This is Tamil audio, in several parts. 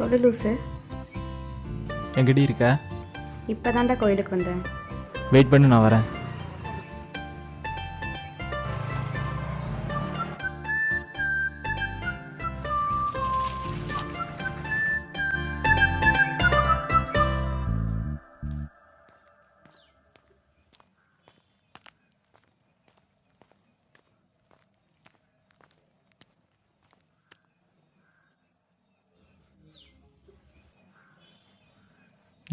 சொல்லு லூசு. எங்கடி இருக்க? இப்போ தாண்டா கோயிலுக்கு வந்தேன். வெயிட் பண்ணு, நான் வரேன்.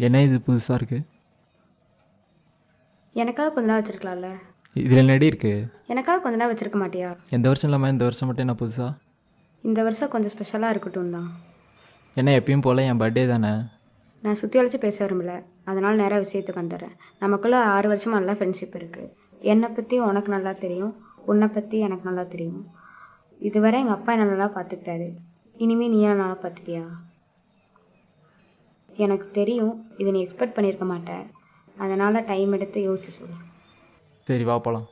என்ன இது புதுசாக இருக்குது? எனக்காக கொஞ்ச நாள் வச்சுருக்கலாம்ல. இதில் என்னடி இருக்குது? எனக்காக கொஞ்ச நாள் வச்சுருக்க மாட்டியா? எந்த வருஷம் இல்லாமல் இந்த வருஷம் மட்டும் என்ன புதுசாக? இந்த வருஷம் கொஞ்சம் ஸ்பெஷலாக இருக்கட்டும் தான். என்ன எப்பயும் போல் என் பர்த்டே தானே? நான் சுற்றி வளைச்சி பேச விரும்பல, அதனால் நேராக விஷயத்துக்கு வந்துடுறேன். நமக்குள்ளே 6 வருஷமாக நல்லா ஃப்ரெண்ட்ஷிப் இருக்குது. என்னை பற்றி உனக்கு நல்லா தெரியும், உன்னை பற்றி எனக்கு நல்லா தெரியும். இதுவரை எங்கள் அப்பா என்ன நல்லா பார்த்துக்கிட்டாரு, இனிமேல் நீ என்ன நல்லா பார்த்துப்பியா? எனக்கு தெரியும் இதை நீ எக்ஸ்பெக்ட் பண்ணியிருக்க மாட்டேன், அதனால் டைம் எடுத்து யோசிச்சு சொல்லு. சரி வா போகலாம்.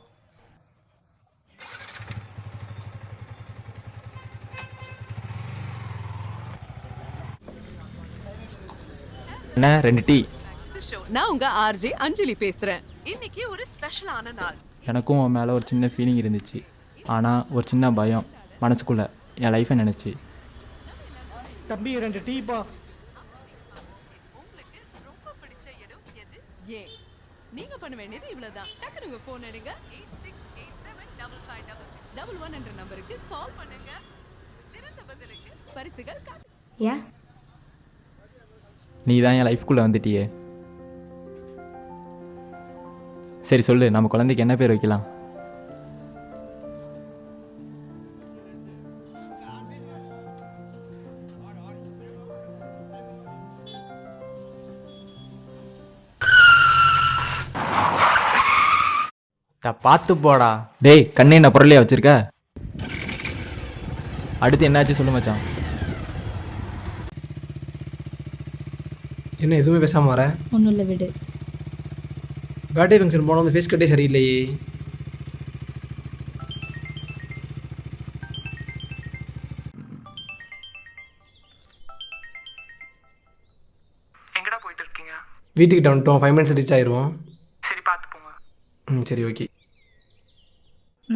என்ன 2 டீ? நான் உங்க ஆர்ஜே அஞ்சலி பேசுறேன். இன்னைக்கு ஒரு ஸ்பெஷலான நாள். எனக்கும் உன் மேலே ஒரு சின்ன ஃபீலிங் இருந்துச்சு, ஆனால் ஒரு சின்ன பயம் மனசுக்குள்ளே என் லைஃப்பை நினச்சி. தம்பி 2 டீப்பா. ரொம்ப பிடிச்ச இடம் எது? ஏன் நீங்க பண்ண வேண்டியது இவ்வளவுதான். டக்குனு உங்க போன் எடுங்க. 8687556611 என்ற நம்பருக்கு கால் பண்ணுங்க. சிறந்த பதிலுக்கு பரிசுகள் ஏன்? நீ தான் என் லைஃப்குள்ளே வந்துட்டியே. சரி சொல்லு, நம்ம குழந்தைக்கு என்ன பேர் வைக்கலாம்? பார்த்து போடா. டேய், கண்ணே என்ன பொருளையா வச்சிருக்க? அடுத்து என்னாச்சு சொல்லு மச்சான். என்ன எதுவுமே பேசாமல் வர? ஒன்றும் இல்லை, விடு. பர்த்டே ஃபங்க்ஷன் போனால் வந்து ஃபேஸ் கட்டே சரியில்லையே. எங்கடா போயிட்டு இருக்கீங்க? வீட்டுக்கிட்ட வந்துட்டோம், 5 மினிட்ஸ் ரீச் ஆயிடுவோம். சரி பார்த்து போங்க. சரி ஓகே.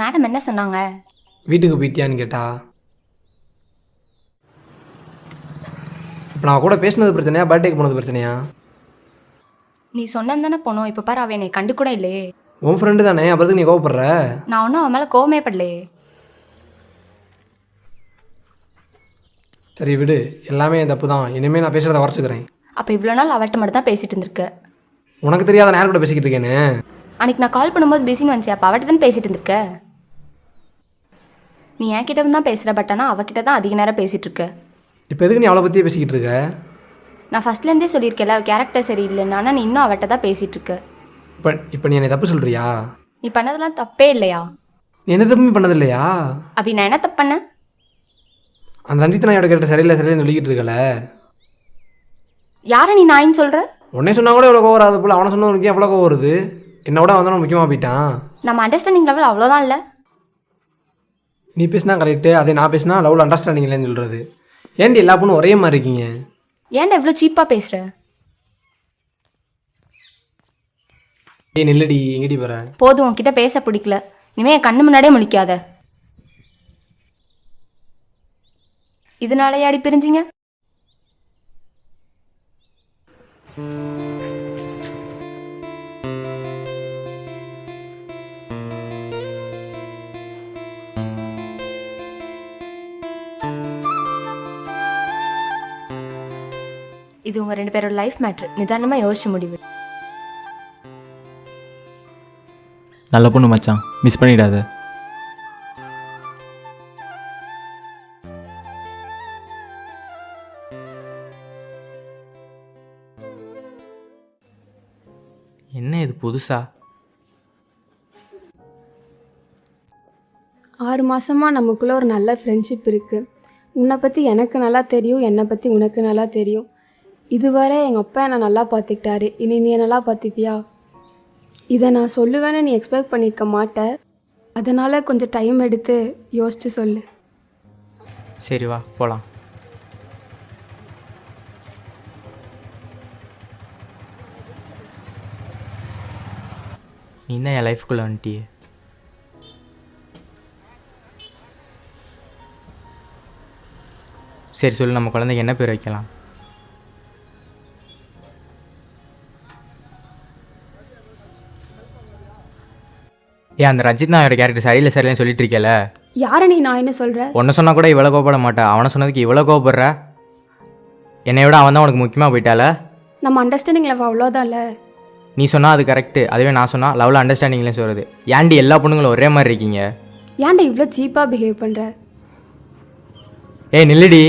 மேடம் என்ன சொன்னாங்க? வீட்டுக்கு போயிட்டியான்னு கேட்டா. இப்போ நான் கூட பேசினது பிரச்சனையா, பர்த்டேக்கு போனது பிரச்சனையா? நீ சொன்னது தானே போனோம். இப்போ பாரு, அவன் என்னை கண்டு கூட இல்லையே. உன் ஃப்ரெண்டு தானே, அப்புறத்துக்கு நீ கோவப்படுற? நான் ஒன்றும் அவன் மேலே கோவமே படலையே. சரி விடு, எல்லாமே என் தப்பு தான். இனிமேல் நான் பேசுகிறத குறைச்சிக்கிறேன். அப்போ இவ்வளோ நாள் அவள்கிட்ட மட்டும் தான் பேசிட்டு இருந்திருக்க. உனக்கு தெரியாத நேரம் கூட பேசிக்கிட்டு இருக்கேன்னு. அன்னைக்கு நான் கால் பண்ணும்போது பிஸின்னு வந்துச்சு, அப்போ அவட்ட தான் பேசிட்டு இருந்திருக்க. நீ என்கிட்ட தான் பேசுகிற, பட் ஆனால் அவகிட்ட தான் அதிக நேரம் பேசிகிட்டு இருக்க. இப்போ எதுக்கு நீ அவளை பற்றியே பேசிக்கிட்டு இருக்க? நான் ஃபஸ்ட்லேருந்தே சொல்லியிருக்கேன்ல, அவள் கேரக்டர் சரியில்லைன்னு. ஆனால் நீ இன்னும் அவட்ட தான் பேசிகிட்டு இருக்க. இப்போ நீ என்னை தப்பு சொல்கிறியா? நீ பண்ணதெல்லாம் தப்பே இல்லையா? நீ என்ன தப்புமே பண்ணது இல்லையா? அப்படி நான் என்ன தப்பு பண்ணேன்? அந்த ரஞ்சித் நாயோட கேரக்டர் சரியில்லை சரியில்லைன்னு சொல்லிக்கிட்டு இருக்கல. யாரை நீ நாயின்னு சொல்கிற? உடனே சொன்னா கூட எவ்வளோ கோவம் வராது போல். அவனை சொன்ன உனக்கு எவ்வளோ கோவம் வருது? என்னோட வந்தவன் முக்கியமாக போயிட்டான். நம்ம அண்டர்ஸ்டாண்டிங் லெவல் அவ்வளோதான் இல்லை. நீ பேசினா கரெக்டு, அதே நான் பேசினா லவ்ல அண்டர்ஸ்டாண்டிங் இல்லைன்னு சொல்கிறது. ஏன்டி எல்லா பொண்ணும் ஒரே மாதிரி இருக்கீங்க? ஏன்டா இவ்வளோ சீப்பாக பேசுகிற? ஏய் நில்லடி, எங்கடி போற? போதும், உன்கிட்ட பேச பிடிக்கல. இனிமேல் என் கண்ணு முன்னாடியே முழிக்காத. இதனாலயே அடி பிரிஞ்சிங்க? இது உங்கள் 2 பேரோட லைஃப் மேட்ரு. நிதானமாக யோசிச்சு முடிவு. நல்ல பொண்ணு மச்சான், மிஸ் பண்ணிடாத. என்ன இது புதுசா? 6 மாதமாக நமக்குள்ளே ஒரு நல்ல ஃப்ரெண்ட்ஷிப் இருக்குது. உன்னை பற்றி எனக்கு நல்லா தெரியும், என்னை பற்றி உனக்கு நல்லா தெரியும். இதுவரை எங்கள் அப்பா என்னை நல்லா பார்த்துக்கிட்டாரு, இனி நீ நல்லா பார்த்துப்பியா? இதை நான் சொல்லுவேன்னு நீ எக்ஸ்பெக்ட் பண்ணியிருக்க மாட்டேன், அதனால் கொஞ்சம் டைம் எடுத்து யோசிச்சு சொல்லு. சரி வா போகலாம். நீ தான் என் லைஃப்குள்ளே வந்துட்டியே. சரி சொல்லு, நம்ம குழந்தைக்கு என்ன பேர் வைக்கலாம்? ஏன் அந்த ரஞ்சித் நாயோட கேரக்டர் சரியில்லைன்னு சொல்லிட்டு இருக்கேல? யாரை நான் என்ன சொல்கிறேன்? ஒன்று சொன்னால் கூட இவ்வளோ கோவப்பட மாட்டா, அவனை சொன்னதுக்கு இவ்வளோ கோவப்படுற. என்னை விட அவன் தான் உனக்கு முக்கியமாக போயிட்டால. நம்ம அண்டர்ஸ்டாண்டிங் லவ் அவ்வளோதான்ல. நீ சொன்னால் அது கரெக்டு, அதுவே நான் சொன்னால் லவ்வில் அண்டர்ஸ்டாண்டிங்லேயும் சொல்கிறது. ஏன்டி எல்லா பொண்ணுங்களும் ஒரே மாதிரி இருக்கீங்க? ஏன்டா இவ்வளோ சீப்பாக பிஹேவ் பண்ணுற? ஏய் நில்லுடி.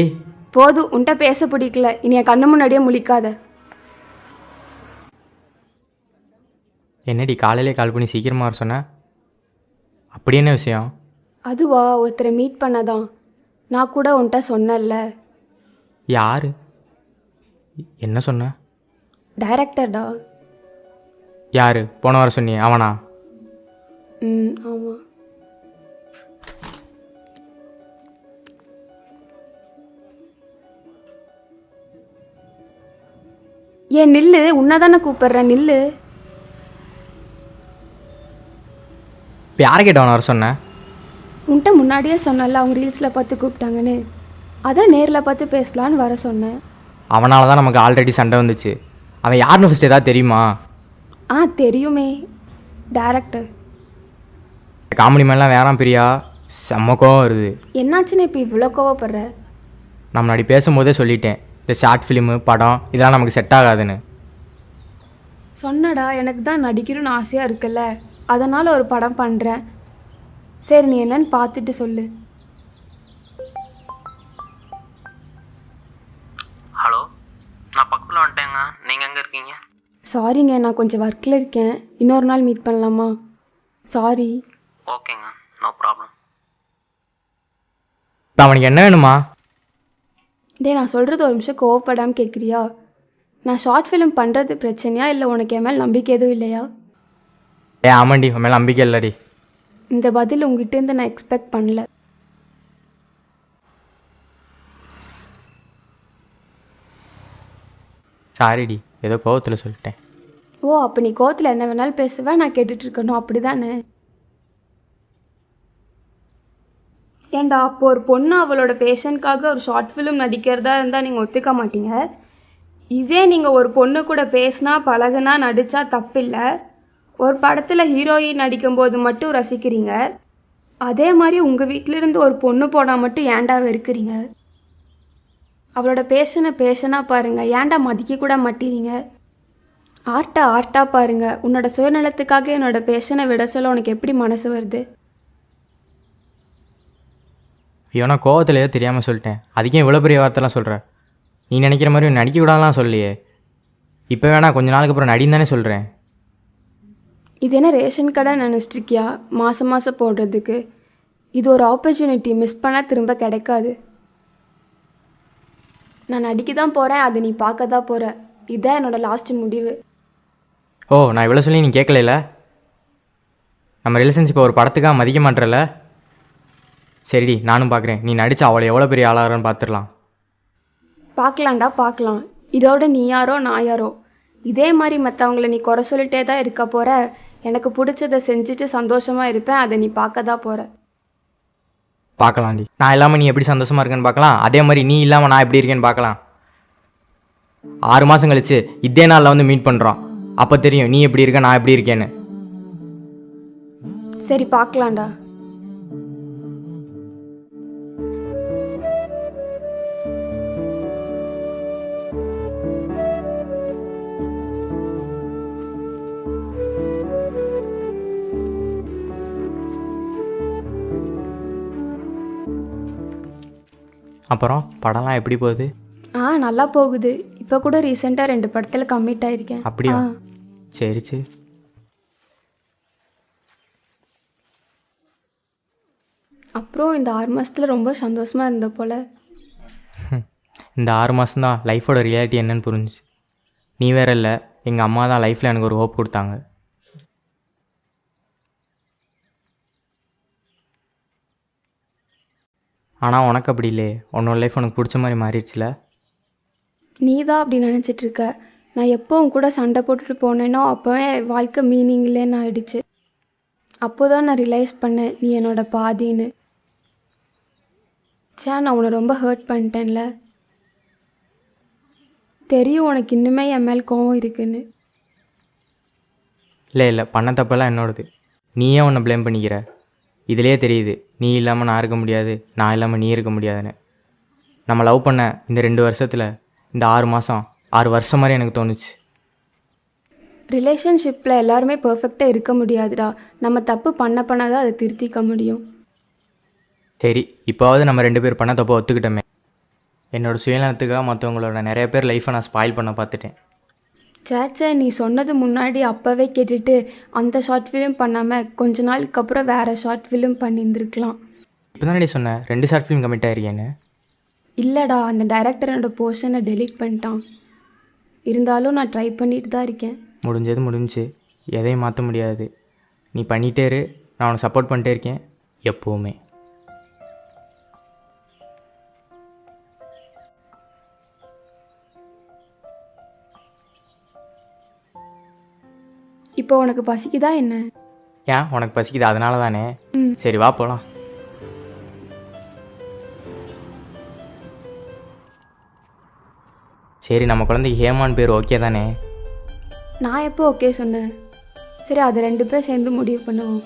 போதும், உன்கிட்ட பேச பிடிக்கல. இனி என் கண்ணு முன்னாடியே முழிக்காத. என்னடி காலையிலே கால் பண்ணி சீக்கிரமாக வர சொன்ன? அப்படி என்ன விஷயம்? அதுவா, ஒருத்தரை மீட் பண்ணதான். நான் கூட உன்கிட்ட சொன்னேன்ல. யார்? என்ன சொன்ன? டைரக்டர்டா. யார்? போன வாரம் சொன்னியே அவனா? ஆமாம். ஏன் நில்லு, உன்னதானே கூப்பிடுறேன், நில்லு. இப்போ யாரை கேட்டவன வர சொன்னேன்? உன்கிட்ட முன்னாடியே சொன்னல, அவங்க ரீல்ஸில் பார்த்து கூப்பிட்டாங்கன்னு. அதான் நேரில் பார்த்து பேசலான்னு வர சொன்னேன். அவனால தான் நமக்கு ஆல்ரெடி சண்டை வந்துச்சு. அவன் யாருன்னு ஃபஸ்ட் ஏதாவது தெரியுமா? தெரியுமே, டைரக்டர். காமெடி மேலாம் வேறாம் பிரியா, செம்ம கோவம் வருது. என்னாச்சுன்னு இப்போ இவ்வளோ கோவப்படுற? நான் முன்னாடி பேசும்போதே சொல்லிட்டேன், இந்த ஷார்ட் ஃபிலிமு படம் இதெல்லாம் நமக்கு செட் ஆகாதுன்னு. சொன்னடா, எனக்கு தான் நடிக்கணும்னு ஆசையாக இருக்குல்ல, அதனால் ஒரு படம் பண்ணுறேன். சரி, நீ என்னன்னு பார்த்துட்டு சொல்லு. ஹலோ, நான் பக்கத்தில் வந்துட்டேங்க. நீங்கள் எங்கே இருக்கீங்க? சாரிங்க, நான் கொஞ்சம் ஒர்க்கில் இருக்கேன். இன்னொரு நாள் மீட் பண்ணலாமா? சாரி. ஓகேங்க, நோ ப்ராப்ளம். இப்போ அவனுக்கு என்ன வேணுமா? நான் சொல்கிறது ஒரு நிமிஷம் கோவப்படாமல் கேட்குறியா? நான் ஷார்ட் ஃபிலிம் பண்ணுறது பிரச்சனையா, இல்லை உனக்கு என் மேல் நம்பிக்கை எதுவும் இல்லையா? ஆமாண்டி, உன் மேலே நம்பிக்கை இல்லடி. இந்த பதில் உங்ககிட்டேருந்து நான் எக்ஸ்பெக்ட் பண்ணல. சாரிடி, ஏதோ கோவத்தில் சொல்லிட்டேன். ஓ, அப்போ நீ கோவத்தில் என்ன வேணாலும் பேசுவேன், நான் கேட்டுட்டு இருக்கணும், அப்படி தானே? ஏண்டா, அப்போ ஒரு பொண்ணு அவளோட பேஷனுக்காக ஒரு ஷார்ட் ஃபிலிம் நடிக்கிறதா இருந்தால் நீங்கள் ஒத்துக்க மாட்டீங்க. இதே நீங்கள் ஒரு பொண்ணு கூட பேசினா பழகுனா நடித்தா தப்பில்லை. ஒரு படத்தில் ஹீரோயின் நடிக்கும்போது மட்டும் ரசிக்கிறீங்க. அதே மாதிரி உங்கள் வீட்டிலிருந்து ஒரு பொண்ணு போனால் மட்டும் ஏன்டா வெறுக்கிறீங்க? அவளோட பேஷனாக பாருங்கள், ஏன்டா மதிக்க கூட மாட்டீங்க? ஆர்ட்டாக பாருங்கள். உன்னோட சுயநலத்துக்காக என்னோட பேஷனை விட சொல்ல உனக்கு எப்படி மனசு வருது? ஐயோ, நான் கோவத்திலேயோ தெரியாமல் சொல்லிட்டேன். அதுக்கே இவ்வளோ பெரிய வார்த்தைலாம் சொல்கிறேன். நீ நினைக்கிற மாதிரி நடிக்கக்கூடாதுலாம் சொல்லியே. இப்போ வேணா கொஞ்ச நாளுக்கு அப்புறம் நடின்னு தானே சொல்கிறேன். இது என்ன ரேஷன் கடை நினச்சிட்ருக்கியா மாதம் போடுறதுக்கு? இது ஒரு ஆப்பர்ச்சுனிட்டி, மிஸ் பண்ணால் திரும்ப கிடைக்காது. நான் நடிக்க தான் போகிறேன், அது நீ பார்க்க தான் போகிற. இதுதான் என்னோடய லாஸ்ட் முடிவு. ஓ, நான் இவ்வளோ சொல்லி நீ கேட்கல. நம்ம ரிலேஷன்ஷிப்பை ஒரு படத்துக்காக மதிக்க மாட்டேறல. சரிடி, நானும் பார்க்குறேன். நீ நடிச்சு அவளை எவ்வளோ பெரிய ஆளாகிறன்னு பார்த்துடலாம். பார்க்கலாம்டா, பார்க்கலாம். இதோட நீ யாரோ நான் யாரோ. இதே மாதிரி மற்றவங்கள நீ குறை சொல்லிட்டே தான் இருக்க போகிற. எனக்கு பிடிச்சதை செஞ்சுட்டு சந்தோஷமாக இருப்பேன், அதை நீ பார்க்க தான் போகிற. பார்க்கலாம்டி. நான் இல்லாமல் நீ எப்படி சந்தோஷமாக இருக்கேன்னு பார்க்கலாம். அதே மாதிரி நீ இல்லாமல் நான் எப்படி இருக்கேன்னு பார்க்கலாம். 6 மாதம் கழிச்சு இதே நாளில் வந்து மீட் பண்ணுறோம். அப்போ தெரியும் நீ எப்படி இருக்க, நான் எப்படி இருக்கேன்னு. சரி, பார்க்கலாம்டா. அப்புறம் படம்லாம் எப்படி போகுது? நல்லா போகுது. இப்போ கூட ரீசெண்டாக 2 படத்தில் கம்மிட் ஆகிருக்கேன். அப்படியா? சரி சரி. அப்புறம் இந்த 6 மாதத்தில் ரொம்ப சந்தோஷமாக இருந்த போல். இந்த 6 மாதம்தான் லைஃபோட ரியாலிட்டி என்னன்னு புரிஞ்சிச்சு. நீ வேற இல்லை, எங்கள் அம்மா தான் லைஃப்பில் எனக்கு ஒரு ஹோப் கொடுத்தாங்க. ஆனால் உனக்கு அப்படி இல்லையே. உன்னோட லைஃப் உனக்கு பிடிச்ச மாதிரி மாறிடுச்சுல. நீ தான் அப்படி நினச்சிட்ருக்க. நான் எப்போ உன் கூட சண்டை போட்டுட்டு போனேனோ அப்போவே வாழ்க்கை மீனிங் இல்லைன்னு ஆயிடுச்சு. அப்போ தான் நான் ரியலைஸ் பண்ணேன் நீ என்னோட பாதின்னு. நான் உன்னை ரொம்ப ஹர்ட் பண்ணிட்டேன்ல. தெரியும் உனக்கு இன்னுமே என் மேல் கோவம் இருக்குன்னு. இல்லை பண்ண தப்பெல்லாம் என்னோடது. நீ ஏன் உன்னை ப்ளேம் பண்ணிக்கிற? இதிலே தெரியுது நீ இல்லாமல் நான் இருக்க முடியாது, நான் இல்லாமல் நீ இருக்க முடியாதுன்னு. நம்ம லவ் பண்ண இந்த 2 வருஷத்தில் இந்த 6 மாதம் 6 வருஷம் மாதிரி எனக்கு தோணுச்சு. ரிலேஷன்ஷிப்பில் எல்லாருமே பர்ஃபெக்டாக இருக்க முடியாதுடா. நம்ம தப்பு பண்ண தான் அதை திருத்திக்க முடியும். சரி, இப்போவாவது நம்ம 2 பேர் பண்ண தப்பை ஒத்துக்கிட்டோமே. என்னோடய சுயநலத்துக்காக மற்றவங்களோட நிறைய பேர் லைஃப்பை நான் ஸ்பாயில் பண்ண பார்த்துட்டேன். சேச்சே, நீ சொன்னது முன்னாடி அப்போவே கேட்டுட்டு அந்த ஷார்ட் ஃபிலிம் பண்ணாமல் கொஞ்ச நாளுக்கு அப்புறம் வேறு ஷார்ட் ஃபிலிம் பண்ணியிருந்துருக்கலாம். இப்போ தானே சொன்னேன் 2 ஷார்ட் ஃபிலிம் கமிட் ஆகிருக்கேன்னு. இல்லைடா, அந்த டைரக்டர் என்னோட போர்ஷனை டெலீட் பண்ணிட்டான். இருந்தாலும் நான் ட்ரை பண்ணிட்டு தான் இருக்கேன். முடிஞ்சது முடிஞ்சு, எதையும் மாற்ற முடியாது. நீ பண்ணிகிட்டே இரு, நான் உனக்கு சப்போர்ட் பண்ணிட்டே இருக்கேன் எப்போவுமே. இப்போ உனக்கு பசிக்குதா என்ன? ஏன் உனக்கு பசிக்குது? அதனால தானே. சரி வா போகலாம். சரி, நம்ம குழந்தைக்கு ஹேமான் பேர் ஓகே தானே? நான் எப்போ ஓகே சொன்னேன்? சரி, அதை 2 பேர் சேர்ந்து முடிவு பண்ணுவோம்.